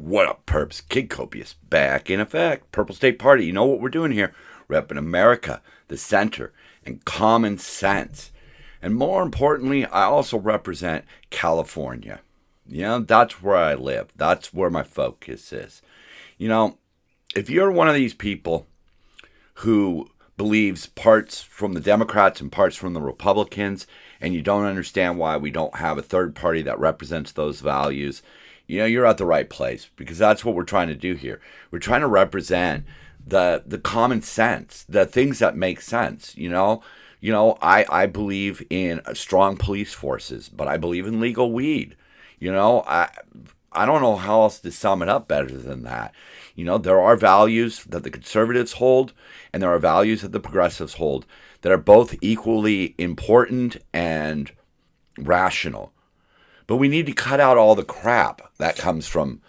What up, perps? Kid Copious back in effect. Purple State Party. You know what we're doing here? Repping America, the center, and common sense. And more importantly, I also represent California. You know, that's where I live. That's where my focus is. You know, if you're one of these people who believes parts from the Democrats and parts from the Republicans, and you don't understand why we don't have a third party that represents those values, you know, you're at the right place, because that's what we're trying to do here. We're trying to represent the common sense, the things that make sense. I believe in strong police forces, but I believe in legal weed. I don't know how else to sum it up better than that. There are values that the conservatives hold, and there are values that the progressives hold that are both equally important and rational. But we need to cut out all the crap that comes from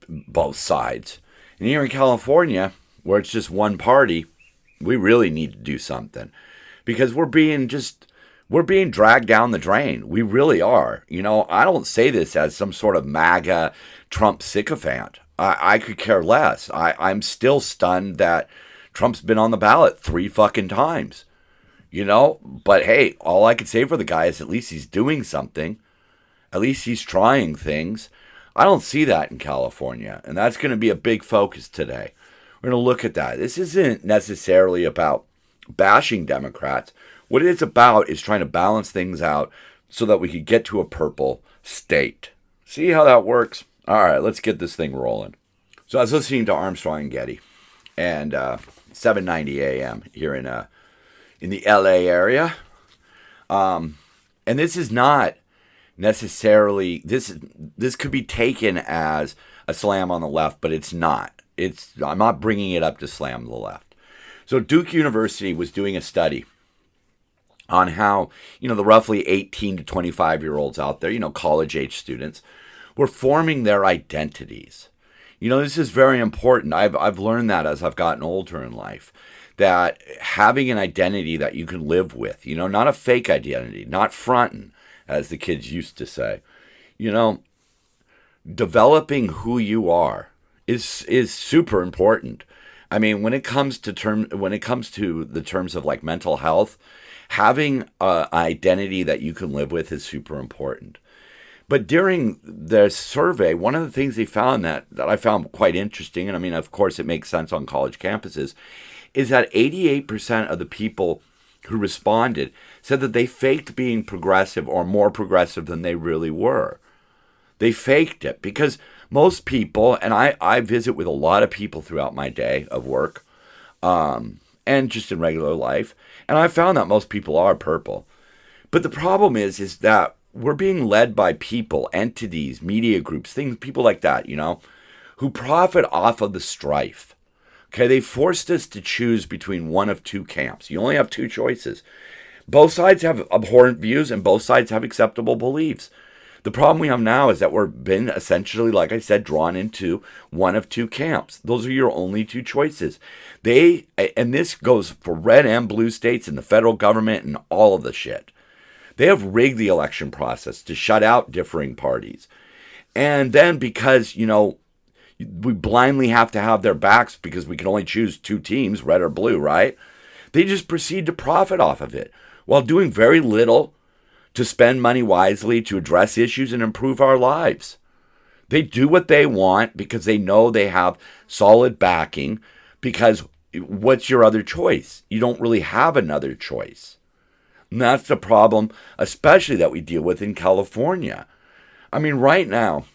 both sides. And here in California, where it's just one party, we really need to do something, because we're being dragged down the drain. We really are. I don't say this as some sort of MAGA Trump sycophant. I could care less. I'm still stunned that Trump's been on the ballot 3 fucking times. But hey, all I could say for the guy is at least he's doing something. At least he's trying things. I don't see that in California, and that's going to be a big focus today. We're going to look at that. This isn't necessarily about bashing Democrats. What it is about is trying to balance things out so that we could get to a purple state. See how that works? All right, let's get this thing rolling. So I was listening to Armstrong and Getty, and 7:90 a.m. here in the LA area. And this is not necessarily, this could be taken as a slam on the left, but it's not. I'm not bringing it up to slam the left. So Duke University was doing a study on how, the roughly 18 to 25-year-olds out there, college-age students, were forming their identities. This is very important. I've learned that as I've gotten older in life, that having an identity that you can live with, not a fake identity, not fronting, as the kids used to say. Developing who you are is super important. I mean, when it comes to the terms of like mental health, having an identity that you can live with is super important. But during the survey, one of the things they found that I found quite interesting, and I mean, of course, it makes sense on college campuses, is that 88% of the people who responded said that they faked being progressive or more progressive than they really were. They faked it because most people, and I visit with a lot of people throughout my day of work, and just in regular life, and I found that most people are purple. But the problem is that we're being led by people, entities, media groups, people like that, who profit off of the strife. Okay, they forced us to choose between one of two camps. You only have two choices. Both sides have abhorrent views and both sides have acceptable beliefs. The problem we have now is that we're been essentially, like I said, drawn into one of two camps. Those are your only two choices. And this goes for red and blue states and the federal government and all of the shit. They have rigged the election process to shut out differing parties. And then because, we blindly have to have their backs because we can only choose two teams, red or blue, right? They just proceed to profit off of it while doing very little to spend money wisely to address issues and improve our lives. They do what they want because they know they have solid backing, because what's your other choice? You don't really have another choice. And that's the problem, especially that we deal with in California. I mean, right now,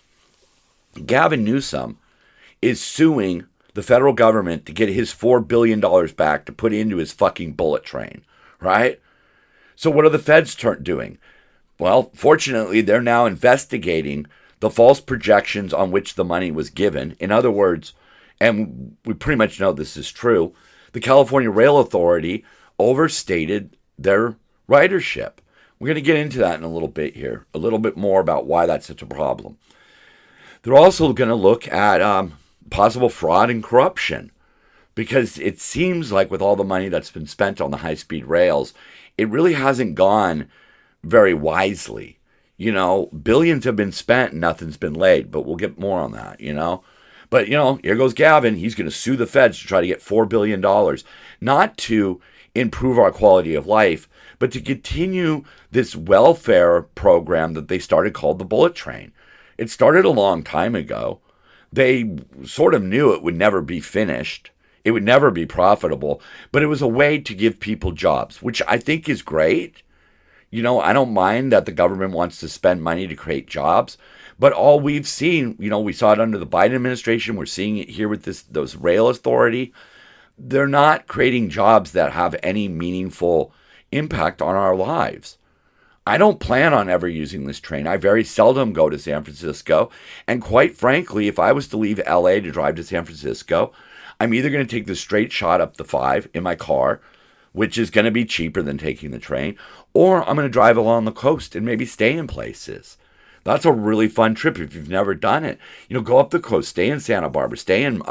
Gavin Newsom is suing the federal government to get his $4 billion back to put into his fucking bullet train, right? So what are the feds doing? Well, fortunately, they're now investigating the false projections on which the money was given. In other words, and we pretty much know this is true, the California Rail Authority overstated their ridership. We're going to get into that in a little bit here, a little bit more about why that's such a problem. They're also going to look at possible fraud and corruption, because it seems like with all the money that's been spent on the high-speed rails, it really hasn't gone very wisely. Billions have been spent and nothing's been laid, but we'll get more on that. But, here goes Gavin. He's going to sue the feds to try to get $4 billion, not to improve our quality of life, but to continue this welfare program that they started called the Bullet Train. It started a long time ago. They sort of knew it would never be finished. It would never be profitable, but it was a way to give people jobs, which I think is great. I don't mind that the government wants to spend money to create jobs, but all we've seen, we saw it under the Biden administration. We're seeing it here with those rail authority. They're not creating jobs that have any meaningful impact on our lives. I don't plan on ever using this train. I very seldom go to San Francisco. And quite frankly, if I was to leave LA to drive to San Francisco, I'm either going to take the straight shot up the 5 in my car, which is going to be cheaper than taking the train, or I'm going to drive along the coast and maybe stay in places. That's a really fun trip if you've never done it. Go up the coast, stay in Santa Barbara, stay in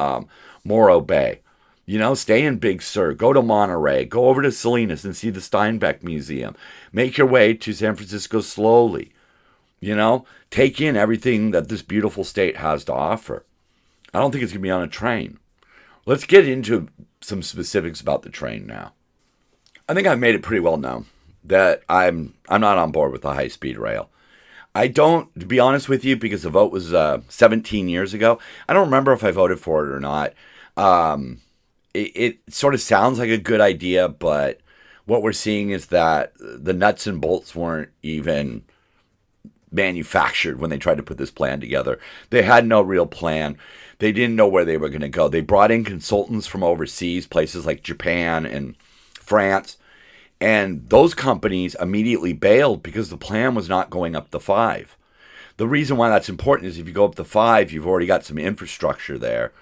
Morro Bay, stay in Big Sur, go to Monterey, go over to Salinas and see the Steinbeck Museum. Make your way to San Francisco slowly. Take in everything that this beautiful state has to offer. I don't think it's going to be on a train. Let's get into some specifics about the train now. I think I've made it pretty well known that I'm not on board with the high-speed rail. I don't, to be honest with you, because the vote was 17 years ago. I don't remember if I voted for it or not. It sort of sounds like a good idea, but what we're seeing is that the nuts and bolts weren't even manufactured when they tried to put this plan together. They had no real plan. They didn't know where they were going to go. They brought in consultants from overseas, places like Japan and France, and those companies immediately bailed because the plan was not going up the 5. The reason why that's important is if you go up the 5, you've already got some infrastructure there.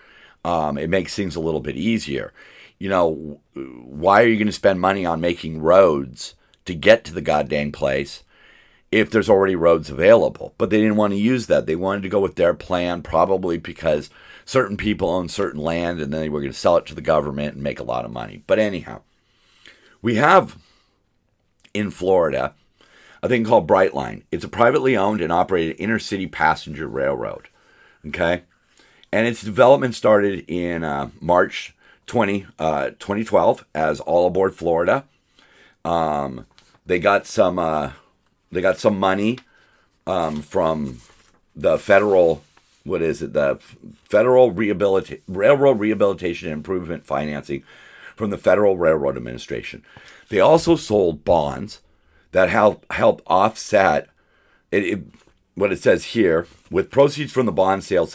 It makes things a little bit easier. Why are you going to spend money on making roads to get to the goddamn place if there's already roads available? But they didn't want to use that. They wanted to go with their plan, probably because certain people own certain land and then they were going to sell it to the government and make a lot of money. But anyhow, we have in Florida a thing called Brightline. It's a privately owned and operated inner-city passenger railroad. Okay? And its development started in March 2012 as All Aboard Florida. They got some money from the federal, the Federal Railroad Rehabilitation and Improvement Financing from the Federal Railroad Administration. They also sold bonds that help offset what it says here, with proceeds from the bond sale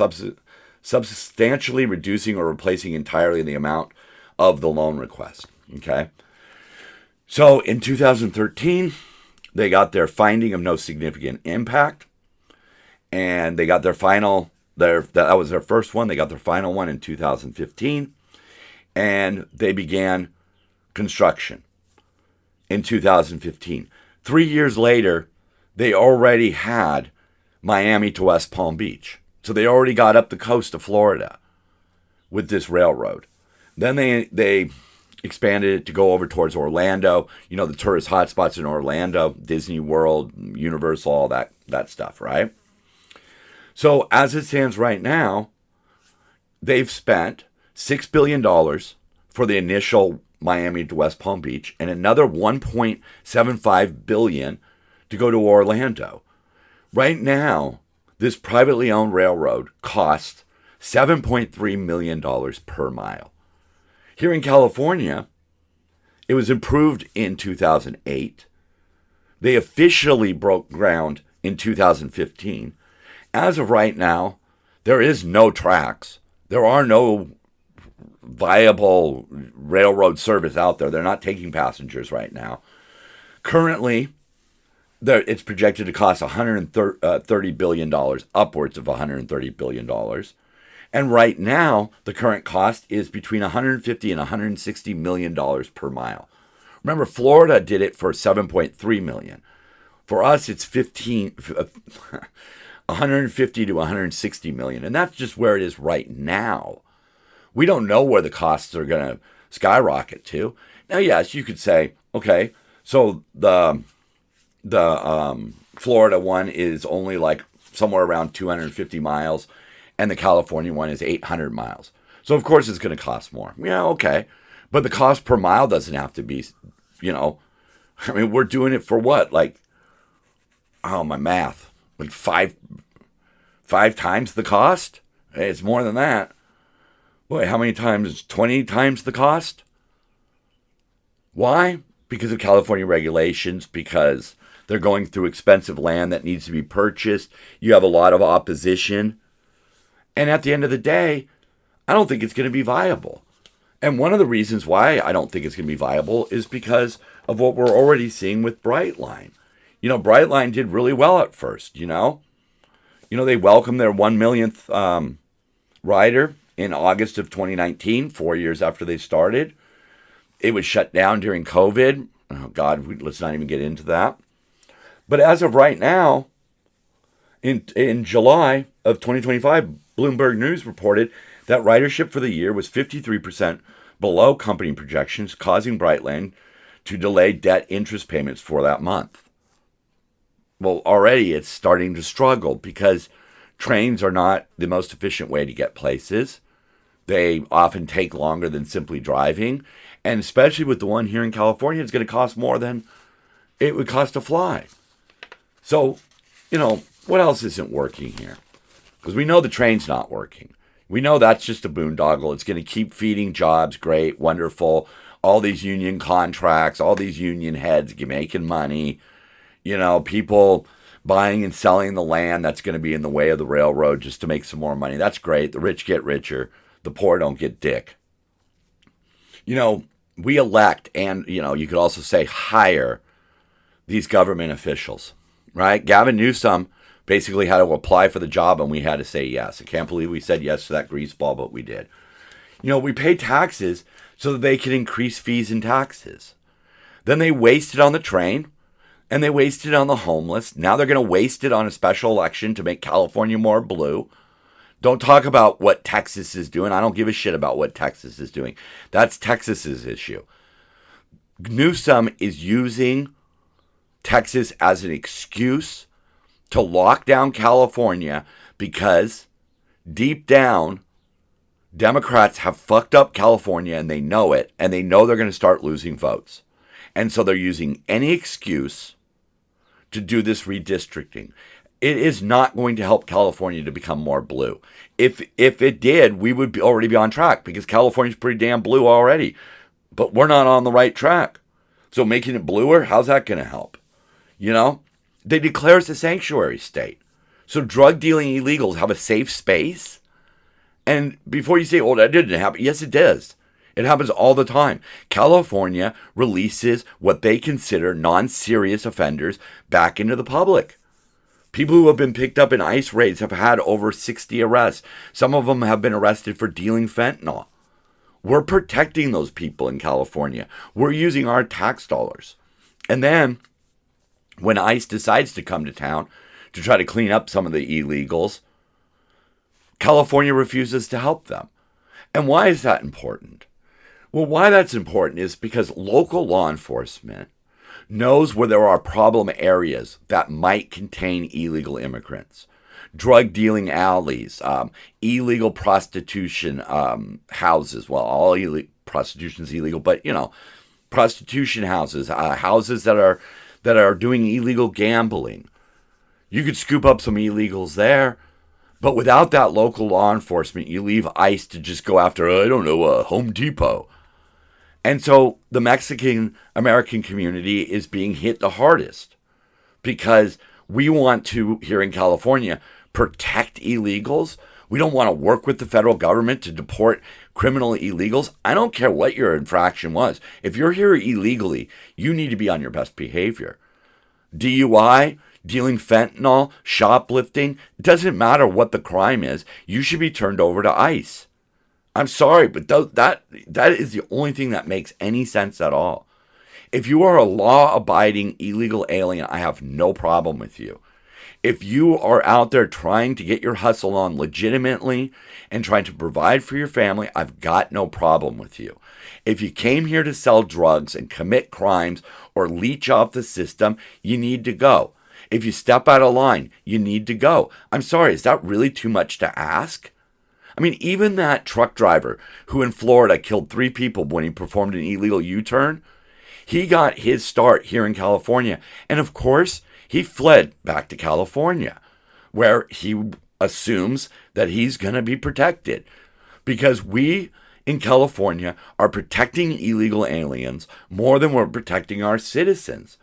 substantially reducing or replacing entirely the amount of the loan request. Okay? So in 2013, they got their finding of no significant impact, and they got that was their first one. They got their final one in 2015, and they began construction in 2015. 3 years later, they already had Miami to West Palm Beach. So they already got up the coast of Florida with this railroad. Then they expanded it to go over towards Orlando, the tourist hotspots in Orlando, Disney World, Universal, all that stuff, right? So as it stands right now, they've spent $6 billion for the initial Miami to West Palm Beach and another $1.75 billion to go to Orlando. Right now, this privately owned railroad costs $7.3 million per mile. Here in California, it was improved in 2008. They officially broke ground in 2015. As of right now, there is no tracks. There are no viable railroad service out there. They're not taking passengers right now. Currently, it's projected to cost $130 billion, upwards of $130 billion. And right now, the current cost is between $150 and $160 million per mile. Remember, Florida did it for $7.3 million. For us, it's $150 to $160 million. And that's just where it is right now. We don't know where the costs are going to skyrocket to. Now, yes, you could say, okay, so the Florida one is only like somewhere around 250 miles, and the California one is 800 miles. So, of course, it's going to cost more. Yeah, okay. But the cost per mile doesn't have to be, you know, I mean, we're doing it for what? Like, oh, my math. Like five times the cost? Hey, it's more than that. Boy, how many times? 20 times the cost? Why? Because of California regulations, because they're going through expensive land that needs to be purchased. You have a lot of opposition. And at the end of the day, I don't think it's going to be viable. And one of the reasons why I don't think it's going to be viable is because of what we're already seeing with Brightline. You know, Brightline did really well at first, you know. You know, they welcomed their 1 millionth rider in August of 2019, 4 years after they started. It was shut down during COVID. Oh, God, let's not even get into that. But as of right now, in July of 2025, Bloomberg News reported that ridership for the year was 53% below company projections, causing Brightline to delay debt interest payments for that month. Well, already it's starting to struggle because trains are not the most efficient way to get places. They often take longer than simply driving. And especially with the one here in California, it's going to cost more than it would cost to fly. So, you know, what else isn't working here? Because we know the train's not working. We know that's just a boondoggle. It's going to keep feeding jobs. Great, wonderful. All these union contracts, all these union heads making money. You know, people buying and selling the land that's going to be in the way of the railroad just to make some more money. That's great. The rich get richer. The poor don't get dick. You know, we elect and, you know, you could also say hire these government officials, right? Gavin Newsom basically had to apply for the job and we had to say yes. I can't believe we said yes to that greaseball, but we did. You know, we pay taxes so that they can increase fees and taxes. Then they waste it on the train. And they wasted it on the homeless. Now they're going to waste it on a special election to make California more blue. Don't talk about what Texas is doing. I don't give a shit about what Texas is doing. That's Texas's issue. Newsom is using Texas as an excuse to lock down California because deep down, Democrats have fucked up California and they know it. And they know they're going to start losing votes. And so they're using any excuse to do this redistricting. It is not going to help California to become more blue. If it did, we would already be on track because California's pretty damn blue already. But we're not on the right track. So making it bluer, how's that going to help? You know? They declare us a sanctuary state. So drug dealing illegals have a safe space. And before you say, oh, that didn't happen. Yes, it does. It happens all the time. California releases what they consider non-serious offenders back into the public. People who have been picked up in ICE raids have had over 60 arrests. Some of them have been arrested for dealing fentanyl. We're protecting those people in California. We're using our tax dollars. And then when ICE decides to come to town to try to clean up some of the illegals, California refuses to help them. And why is that important? Well, why that's important is because local law enforcement knows where there are problem areas that might contain illegal immigrants. Drug dealing alleys, illegal prostitution houses. Well, all prostitution is illegal, but, you know, prostitution houses, houses that are doing illegal gambling. You could scoop up some illegals there. But without that local law enforcement, you leave ICE to just go after, Home Depot. And so the Mexican-American community is being hit the hardest because we want to, here in California, protect illegals. We don't want to work with the federal government to deport criminal illegals. I don't care what your infraction was. If you're here illegally, you need to be on your best behavior. DUI, dealing fentanyl, shoplifting, it doesn't matter what the crime is. You should be turned over to ICE. I'm sorry, but that is the only thing that makes any sense at all. If you are a law-abiding illegal alien, I have no problem with you. If you are out there trying to get your hustle on legitimately and trying to provide for your family, I've got no problem with you. If you came here to sell drugs and commit crimes or leech off the system, you need to go. If you step out of line, you need to go. I'm sorry, is that really too much to ask? I mean, even that truck driver who in Florida killed 3 people when he performed an illegal U-turn, he got his start here in California. And of course, he fled back to California, where he assumes that he's going to be protected. Because we in California are protecting illegal aliens more than we're protecting our citizens.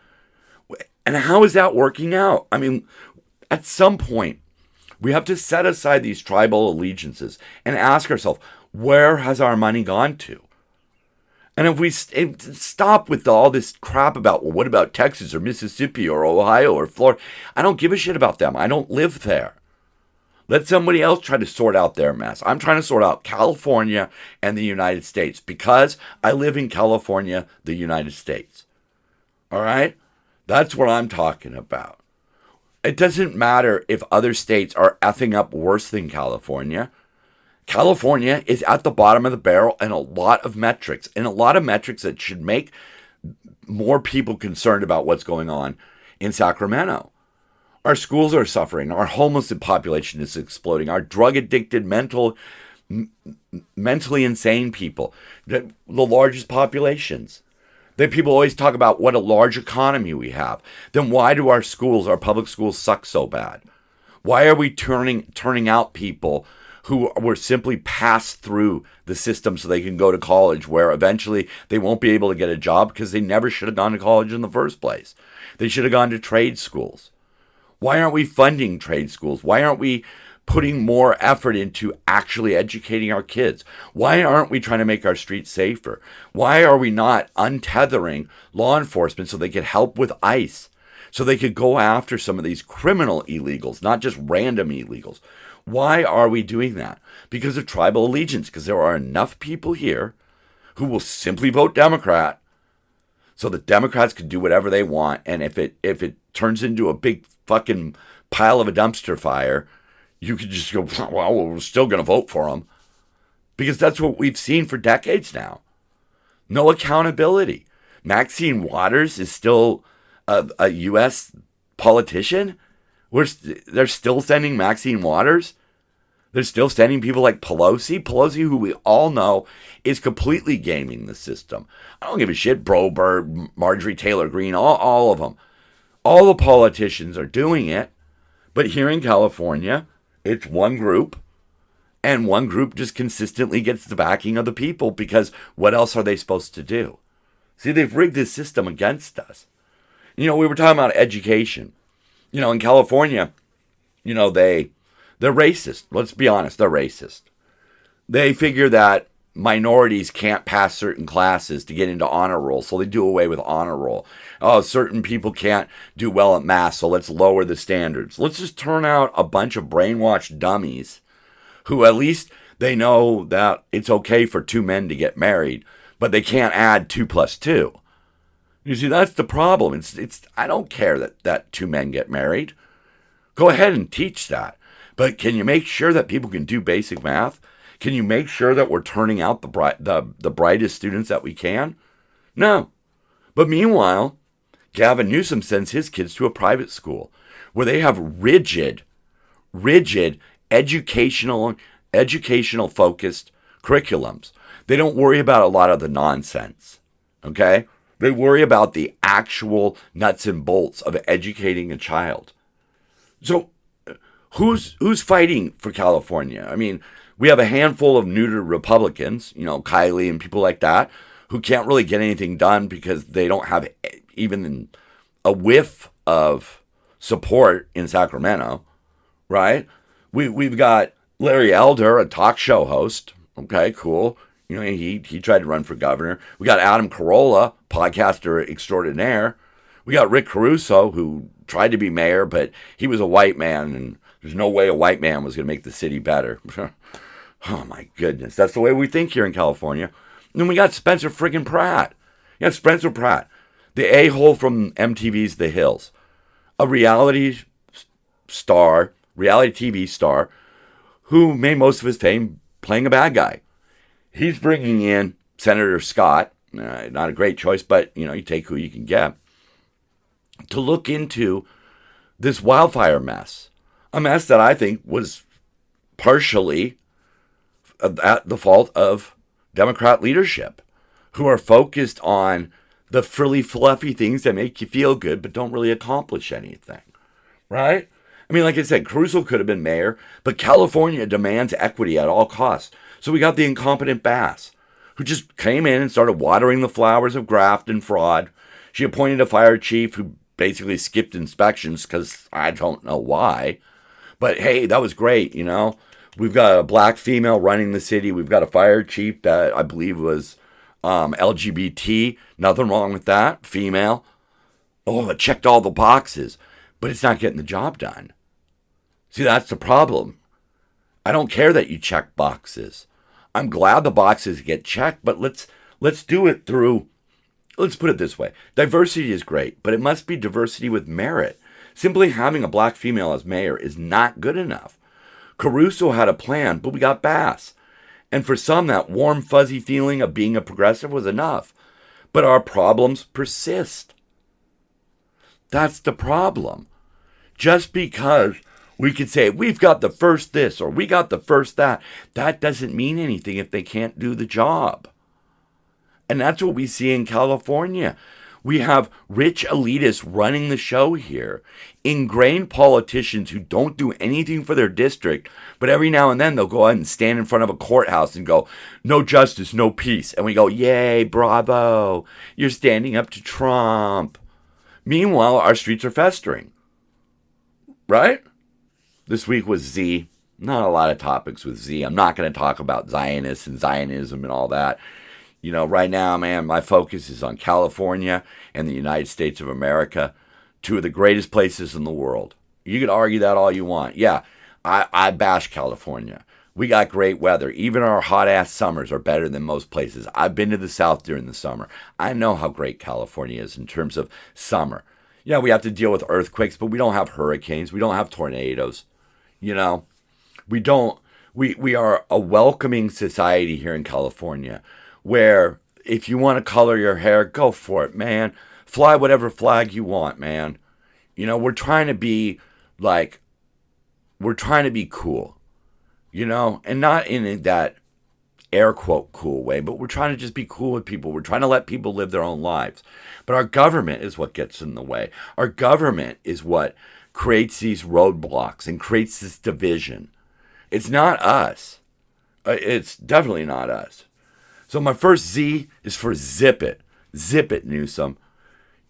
And how is that working out? I mean, at some point, we have to set aside these tribal allegiances and ask ourselves, where has our money gone to? And if we stop with all this crap about, well, what about Texas or Mississippi or Ohio or Florida? I don't give a shit about them. I don't live there. Let somebody else try to sort out their mess. I'm trying to sort out California and the United States because I live in California, the United States. All right? That's what I'm talking about. It doesn't matter if other states are effing up worse than California. California is at the bottom of the barrel in a lot of metrics, that should make more people concerned about what's going on in Sacramento. Our schools are suffering. Our homeless population is exploding. Our drug-addicted, mentally insane people, the largest populations. That people always talk about what a large economy we have. Then why do our public schools suck so bad? Why are we turning out people who were simply passed through the system so they can go to college, where eventually they won't be able to get a job because they never should have gone to college in the first place? They should have gone to trade schools. Why aren't we funding trade schools? Why aren't we putting more effort into actually educating our kids? Why aren't we trying to make our streets safer? Why are we not untethering law enforcement so they could help with ICE, so they could go after some of these criminal illegals, not just random illegals? Why are we doing that? Because of tribal allegiance, because there are enough people here who will simply vote Democrat so the Democrats can do whatever they want. And if it turns into a big fucking pile of a dumpster fire, you could just go, well, we're still going to vote for them. Because that's what we've seen for decades now. No accountability. Maxine Waters is still a U.S. politician. They're still sending Maxine Waters. They're still sending people like Pelosi. Pelosi, who we all know is completely gaming the system. I don't give a shit. Broberg, Marjorie Taylor Greene, all of them. All the politicians are doing it. But here in California, it's one group. And one group just consistently gets the backing of the people, because what else are they supposed to do? See, they've rigged this system against us. We were talking about education. In California, they're racist. Let's be honest, they're racist. They figure that minorities can't pass certain classes to get into honor roll, so they do away with honor roll. Oh, certain people can't do well at math, so let's lower the standards. Let's just turn out a bunch of brainwashed dummies who at least they know that it's okay for 2 men to get married, but they can't add 2 plus 2. You see, that's the problem. It's I don't care that 2 men get married. Go ahead and teach that. But can you make sure that people can do basic math? Can you make sure that we're turning out the brightest students that we can? No. But meanwhile, Gavin Newsom sends his kids to a private school where they have rigid educational focused curriculums. They don't worry about a lot of the nonsense. Okay? They worry about the actual nuts and bolts of educating a child. So who's fighting for California? I mean, we have a handful of neuter Republicans, Kylie and people like that, who can't really get anything done because they don't have even a whiff of support in Sacramento, right? We've got Larry Elder, a talk show host. Okay, cool. He tried to run for governor. We got Adam Carolla, podcaster extraordinaire. We got Rick Caruso, who tried to be mayor, but he was a white man, and there's no way a white man was going to make the city better. Oh, my goodness. That's the way we think here in California. And then we got Spencer friggin' Pratt. Spencer Pratt, the a-hole from MTV's The Hills. A reality TV star, who made most of his fame playing a bad guy. He's bringing in Senator Scott, not a great choice, but, you take who you can get, to look into this wildfire mess. A mess that I think was partially at the fault of Democrat leadership, who are focused on the frilly, fluffy things that make you feel good but don't really accomplish anything, right? I mean, like I said, Caruso could have been mayor, but California demands equity at all costs. So we got the incompetent Bass, who just came in and started watering the flowers of graft and fraud. She appointed a fire chief who basically skipped inspections because I don't know why. But hey, that was great, you know. We've got a black female running the city. We've got a fire chief that I believe was LGBT. Nothing wrong with that. Female. Oh, it checked all the boxes. But it's not getting the job done. See, that's the problem. I don't care that you check boxes. I'm glad the boxes get checked, but let's do it through, let's put it this way. Diversity is great, but it must be diversity with merit. Simply having a black female as mayor is not good enough. Caruso had a plan, but we got Bass. And for some, that warm, fuzzy feeling of being a progressive was enough. But our problems persist. That's the problem. Just because we could say, we've got the first this or we got the first that, that doesn't mean anything if they can't do the job. And that's what we see in California. We have rich elitists running the show here, ingrained politicians who don't do anything for their district, but every now and then they'll go out and stand in front of a courthouse and go, no justice, no peace. And we go, yay, bravo, you're standing up to Trump. Meanwhile, our streets are festering. Right? This week was Z. Not a lot of topics with Z. I'm not going to talk about Zionists and Zionism and all that. You know, right now, man, my focus is on California and the United States of America, two of the greatest places in the world. You could argue that all you want. Yeah, I bash California. We got great weather. Even our hot-ass summers are better than most places. I've been to the South during the summer. I know how great California is in terms of summer. Yeah, we have to deal with earthquakes, but we don't have hurricanes. We don't have tornadoes. You know, we are a welcoming society here in California where if you want to color your hair, go for it, man. Fly whatever flag you want, man. You know, we're trying to be cool, you know, and not in that air quote cool way, but we're trying to just be cool with people. We're trying to let people live their own lives. But our government is what gets in the way. Our government is what creates these roadblocks and creates this division. It's not us. It's definitely not us. So my first Z is for Zip It. Zip It Newsom.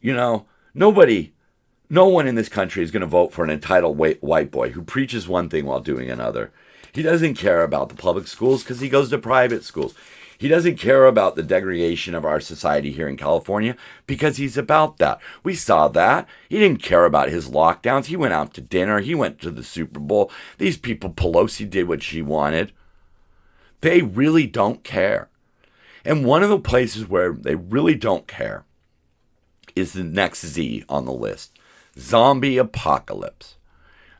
You know, no one in this country is going to vote for an entitled white boy who preaches one thing while doing another. He doesn't care about the public schools because he goes to private schools. He doesn't care about the degradation of our society here in California because he's about that. We saw that. He didn't care about his lockdowns. He went out to dinner. He went to the Super Bowl. These people, Pelosi did what she wanted. They really don't care. And one of the places where they really don't care is the next Z on the list. Zombie apocalypse.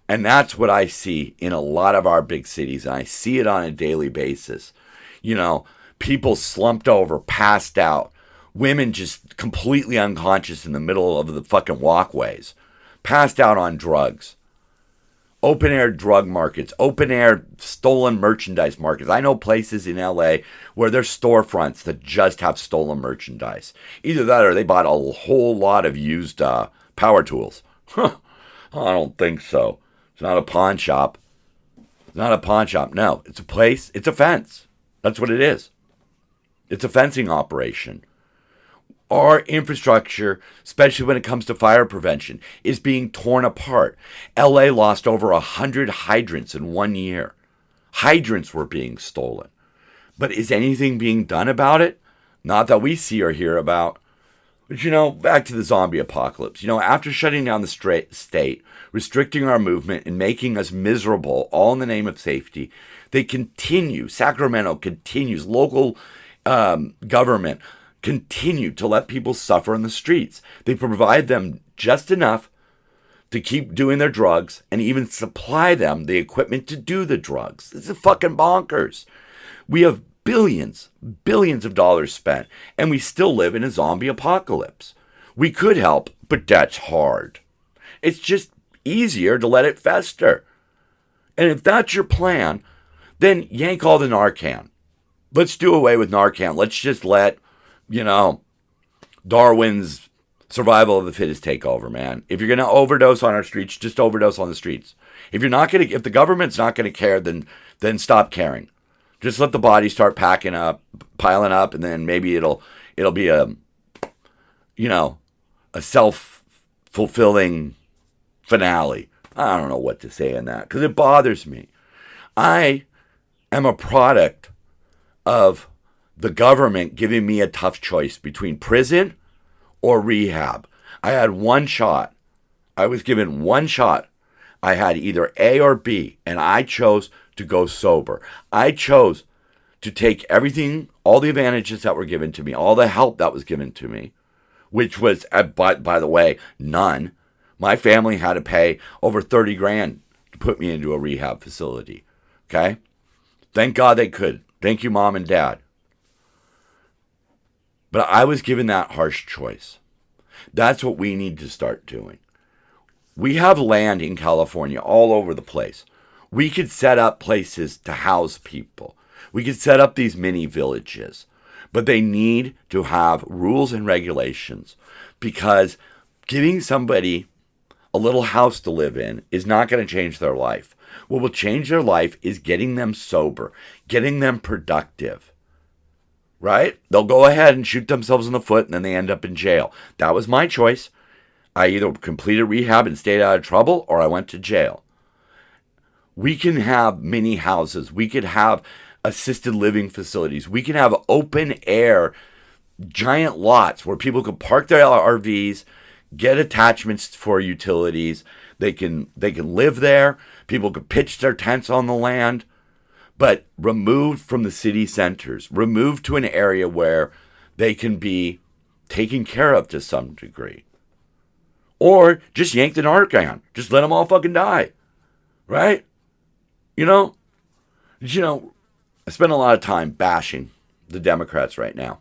And that's what I see in a lot of our big cities. And I see it on a daily basis. You know, people slumped over, passed out. Women just completely unconscious in the middle of the fucking walkways. Passed out on drugs. Open air drug markets. Open air stolen merchandise markets. I know places in LA where there's storefronts that just have stolen merchandise. Either that or they bought a whole lot of used power tools. I don't think so. It's not a pawn shop. It's not a pawn shop. No, it's a place. It's a fence. That's what it is. It's a fencing operation. Our infrastructure, especially when it comes to fire prevention, is being torn apart. LA lost over 100 hydrants in 1 year. Hydrants were being stolen. But is anything being done about it? Not that we see or hear about. But, you know, back to the zombie apocalypse. You know, after shutting down the state, restricting our movement, and making us miserable, all in the name of safety, they continue. Sacramento continues. Local government continue to let people suffer in the streets. They provide them just enough to keep doing their drugs and even supply them the equipment to do the drugs. This is fucking bonkers. We have billions of dollars spent, and we still live in a zombie apocalypse. We could help, but that's hard. It's just easier to let it fester. And if that's your plan, then yank all the Narcan. Let's do away with Narcan. Let's just let, Darwin's survival of the fittest take over, man. If you're going to overdose on our streets, just overdose on the streets. If the government's not going to care, then stop caring. Just let the bodies start piling up, and then maybe it'll be a self-fulfilling finale. I don't know what to say in that because it bothers me. I am a product of the government giving me a tough choice between prison or rehab. I had one shot. I was given one shot. I had either A or B, and I chose to go sober. I chose to take everything, all the advantages that were given to me, all the help that was given to me, which was, by the way, none. My family had to pay over $30,000 to put me into a rehab facility. Okay? Thank God they could. Thank you, Mom and Dad. But I was given that harsh choice. That's what we need to start doing. We have land in California all over the place. We could set up places to house people. We could set up these mini villages. But they need to have rules and regulations, because giving somebody a little house to live in is not going to change their life. What will change their life is getting them sober, getting them productive. Right? They'll go ahead and shoot themselves in the foot, and then they end up in jail. That was my choice. I either completed rehab and stayed out of trouble, or I went to jail. We can have mini houses. We could have assisted living facilities. We can have open air, giant lots where people can park their RVs, get attachments for utilities. They can live there. People can pitch their tents on the land, but removed from the city centers, removed to an area where they can be taken care of to some degree. Or just yank the Narcan. Just let them all fucking die. Right? I spend a lot of time bashing the Democrats right now.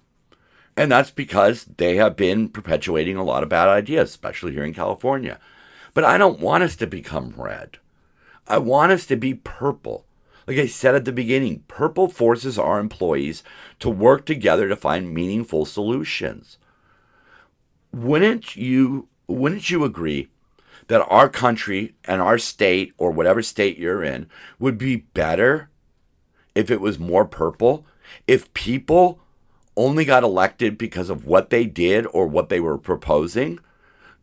And that's because they have been perpetuating a lot of bad ideas, especially here in California. But I don't want us to become red. I want us to be purple. Like I said at the beginning, purple forces our employees to work together to find meaningful solutions. Wouldn't you agree that our country and our state, or whatever state you're in, would be better if it was more purple? If people only got elected because of what they did or what they were proposing?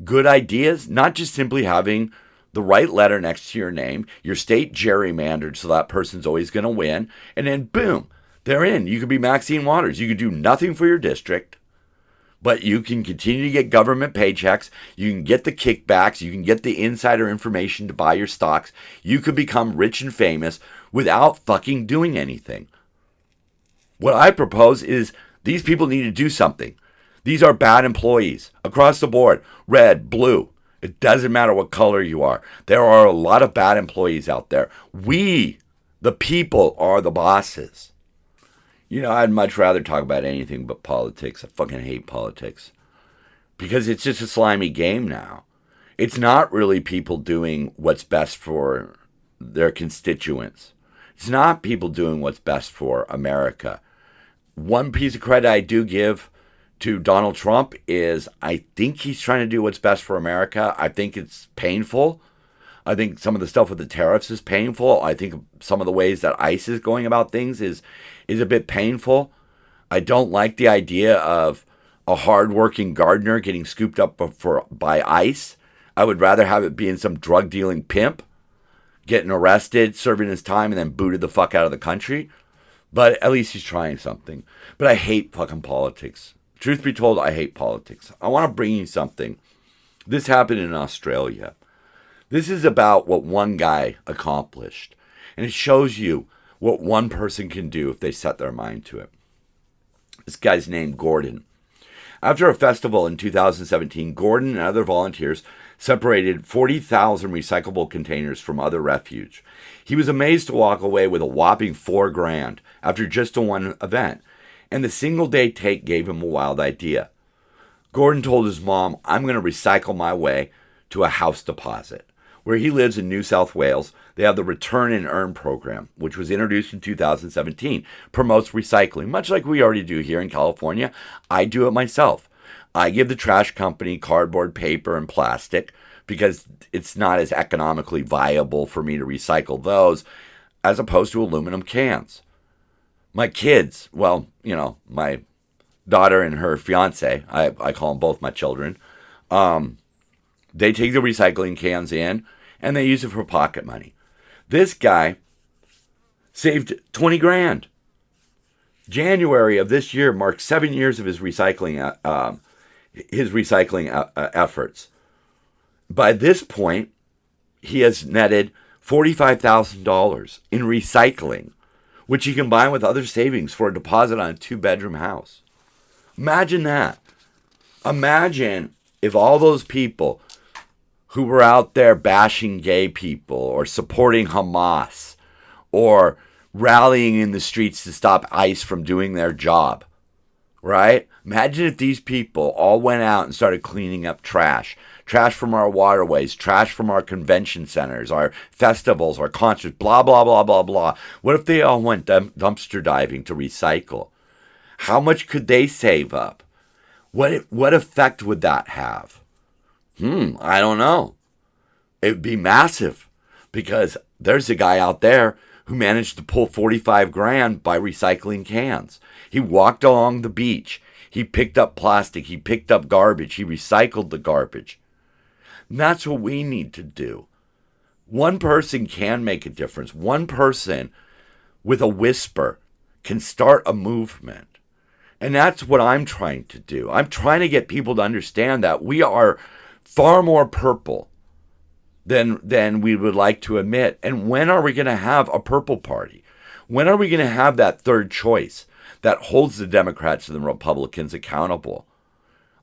Good ideas, not just simply having the right letter next to your name, your state gerrymandered so that person's always going to win, and then boom, they're in. You could be Maxine Waters. You could do nothing for your district, but you can continue to get government paychecks. You can get the kickbacks. You can get the insider information to buy your stocks. You could become rich and famous without fucking doing anything. What I propose is these people need to do something. These are bad employees across the board, red, blue. It doesn't matter what color you are. There are a lot of bad employees out there. We, the people, are the bosses. I'd much rather talk about anything but politics. I fucking hate politics. Because it's just a slimy game now. It's not really people doing what's best for their constituents. It's not people doing what's best for America. One piece of credit I do give to Donald Trump is I think he's trying to do what's best for America. I think it's painful. I think some of the stuff with the tariffs is painful. I think some of the ways that ICE is going about things is a bit painful. I don't like the idea of a hardworking gardener getting scooped up by ICE. I would rather have it being some drug dealing pimp getting arrested, serving his time, and then booted the fuck out of the country. But at least he's trying something. But I hate fucking politics. Truth be told, I hate politics. I want to bring you something. This happened in Australia. This is about what one guy accomplished. And it shows you what one person can do if they set their mind to it. This guy's named Gordon. After a festival in 2017, Gordon and other volunteers separated 40,000 recyclable containers from other refuge. He was amazed to walk away with a whopping $4,000 after just one event. And the single-day take gave him a wild idea. Gordon told his mom, I'm going to recycle my way to a house deposit. Where he lives in New South Wales, they have the Return and Earn program, which was introduced in 2017, promotes recycling, much like we already do here in California. I do it myself. I give the trash company cardboard, paper, and plastic because it's not as economically viable for me to recycle those as opposed to aluminum cans. My kids, well, my daughter and her fiance, I call them both my children, they take the recycling cans in and they use it for pocket money. This guy saved 20 grand. January of this year marks 7 years of his recycling efforts. By this point, he has netted $45,000 in recycling, which he combined with other savings for a deposit on a 2-bedroom house. Imagine that. Imagine if all those people who were out there bashing gay people or supporting Hamas or rallying in the streets to stop ICE from doing their job, right? Imagine if these people all went out and started cleaning up trash from our waterways, trash from our convention centers, our festivals, our concerts, blah, blah, blah, blah, blah. What if they all went dumpster diving to recycle? How much could they save up? What effect would that have? I don't know. It would be massive because there's a guy out there who managed to pull 45 grand by recycling cans. He walked along the beach. He picked up plastic. He picked up garbage. He recycled the garbage. And that's what we need to do. One person can make a difference. One person with a whisper can start a movement. And that's what I'm trying to do. I'm trying to get people to understand that we are far more purple than we would like to admit. And when are we going to have a purple party? When are we going to have that third choice that holds the Democrats and the Republicans accountable?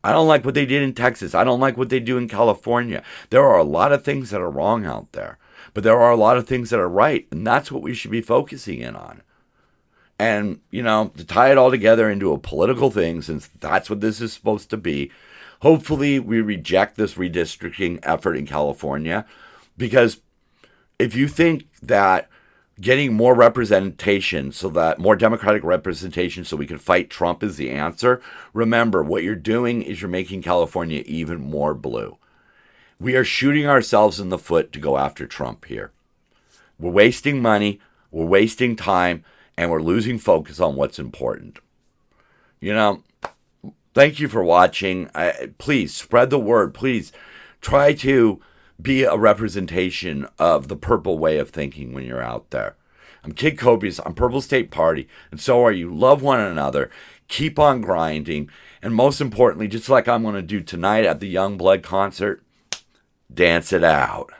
I don't like what they did in Texas. I don't like what they do in California. There are a lot of things that are wrong out there, but there are a lot of things that are right. And that's what we should be focusing in on. And, to tie it all together into a political thing, since that's what this is supposed to be, hopefully we reject this redistricting effort in California, because if you think that getting more representation, so that more Democratic representation so we can fight Trump is the answer, remember, what you're doing is you're making California even more blue. We are shooting ourselves in the foot to go after Trump here. We're wasting money, we're wasting time, and we're losing focus on what's important. Thank you for watching. Please spread the word. Please try to be a representation of the purple way of thinking when you're out there. I'm Kid Copious. I'm Purple State Party, and so are you. Love one another. Keep on grinding. And most importantly, just like I'm going to do tonight at the Youngblood concert, dance it out.